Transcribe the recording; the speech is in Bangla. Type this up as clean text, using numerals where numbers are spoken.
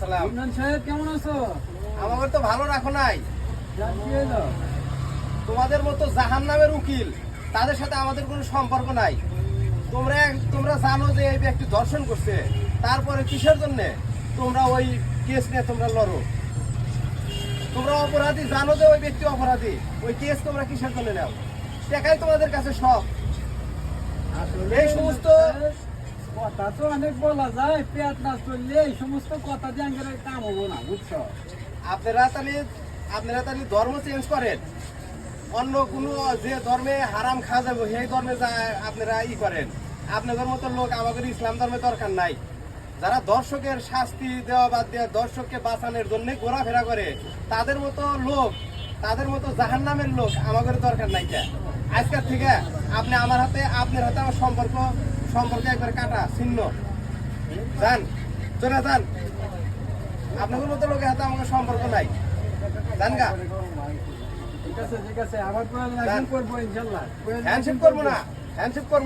আসসালাম। ইমরান সাহেব কেমন আছো? আমাকে তো ভালো রাখো নাই। যাক কি হলো? তোমাদের মতো জাহান্নামের উকিল, তাদের সাথে আমাদের কোনো সম্পর্ক নাই। তোমরা জানো যে এই ব্যক্তি ধর্ষণ করছে, তারপরে কিসের জন্য তোমরা ওই কেস নিয়ে তোমরা লড়ো? তোমরা অপরাধী, জানো যে ওই ব্যক্তি অপরাধী, ওই কেস তোমরা কিসের জন্য নাও? টাকাই তোমাদের কাছে সব। আসলে এই সমস্ত কথা তো অনেক বলা যায়, পেট না চললে এই সমস্ত কথা দিয়ে আমাদের কাম হবো না, বুঝছো? আপনারা তাহলে ধর্ম চেঞ্জ করেন, অন্য কোনো যে ধর্মে হারাম খাওয়া যাবে সেই ধর্মে আপনারা করেন। আপনাদের মতো লোক আমাদের ইসলাম ধর্মে দরকার নাই। যারা দর্শকের শাস্তি দেওয়া বাদ দিয়ে দর্শককে বাঁচানোর জন্য ঘোরাফেরা করে, তাদের মতো জাহান্নামের লোক আমাদের দরকার নাই। আজকের থেকে আপনার হাতে আমার সম্পর্ক একবার কাটা ছিন্ন। যান, চলে যান। আপনাদের মতো লোকের হাতে আমাদের সম্পর্ক নাই। জান গা, ঠিক আছে, আবার করবো ইনশাল্লাহ। হ্যান্ডশেক করবো না, হ্যান্ডশেক করবো।